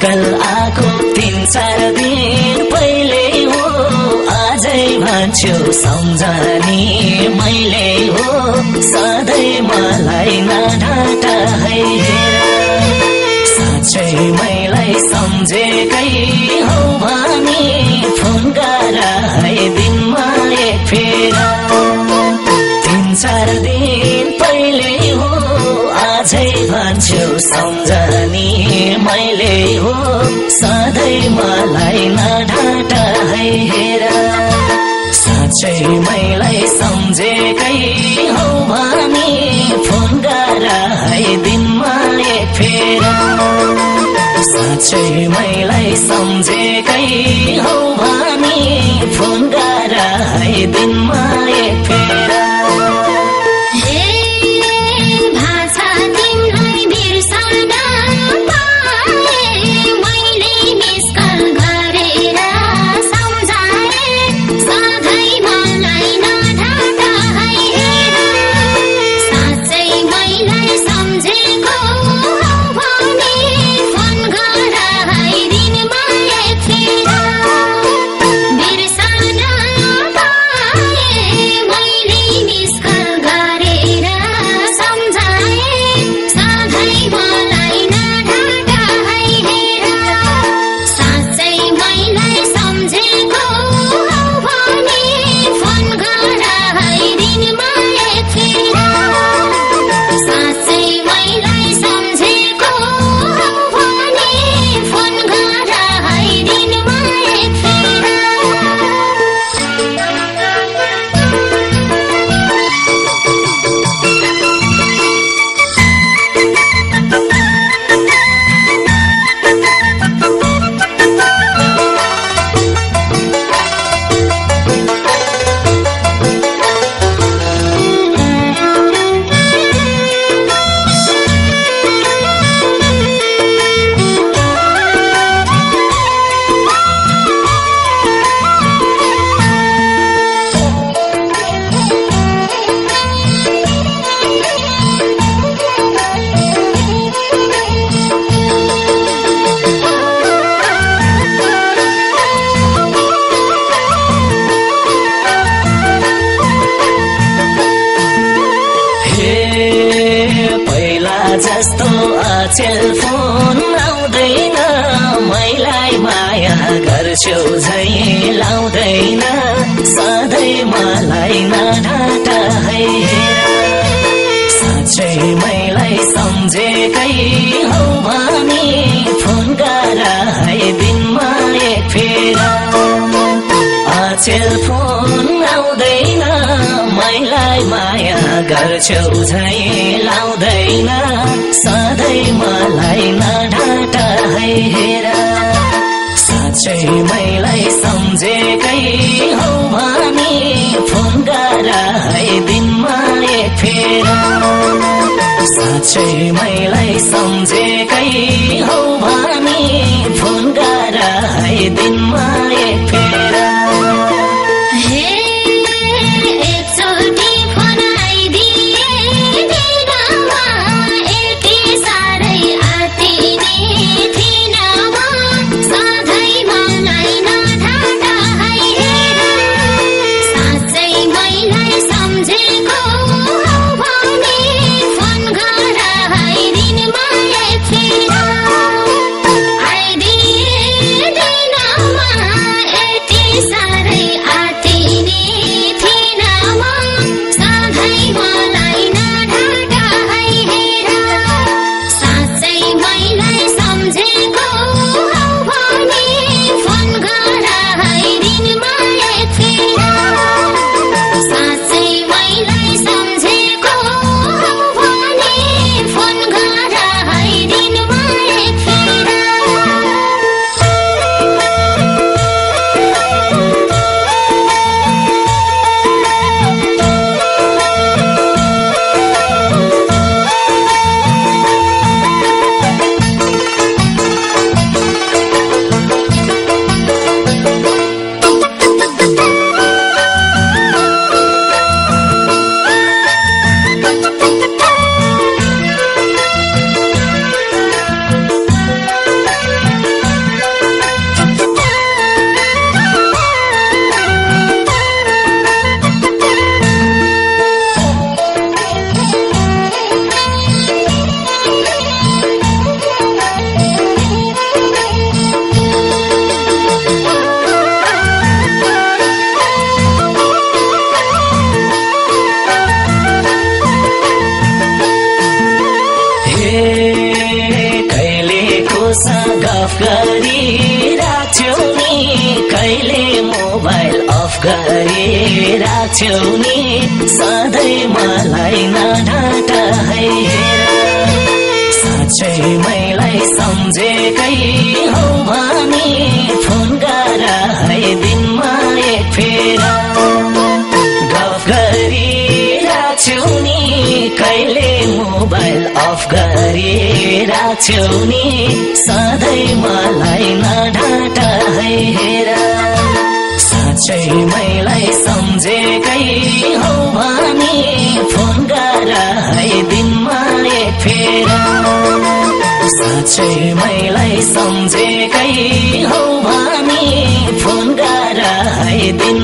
call आको 3-4 दिन पहिले हो आजै भन्छु सम्झनी मैले हो सधैँ मलाई नढाट है साँच्चै मलाई सम्झेकै हौ भनी फोन गर है दिनमा एक फेरा 3-4 दिन पहिले हो आजै भन्छु सम्झनी मैले हो सधैँ मलाई नढाट है हेर साँच्चै मलाई सम्झेकै हौ भनी फोन गर है दिनमा एक फेरा साँच्चै मलाई सम्झेकै हौ भनी फोन गर है दिनमा एक फेरा जस्तो अचेल फोन आउँदैन मैलाई माया गर्छु झै लाउँदैन सधैँ मलाई नढाट है साँच्चै मलाई सम्झेकै हौ भनी फोन गर है दिनमा एक फेरा अचेल फोन आउँदैन मैलाई माया गर्छु झै लाउँदैन सधैँ मलाई नढाट है हेर साँच्चै मलाई सम्झेकै हौ भनी फोन गर है दिनमा एक फेरा साँच्चै मलाई सम्झेकै हौ भनी फोन गर है दिनमा एक फेरा I did गफ गरिराख्छौ नि कहिले मोबाइल अफ गरिराख्छौ नि सधैँ मलाई नढाटा है साँच्चै मैलाई सम्झेकै हौ भनी फोन गर है दिनमा एक फेरा गफ गरिराख्छौ नि कहिले मोबाइल अफ गरिराख्छौ नि सधैँ मलाई नढाटा है हेरा साँच्चै मैलाई सम्झेकै हौ भनी फोन गर है दिनमा एक फेरा साँच्चै मैलाई सम्झेकै हौ भनी फोन गर है दिन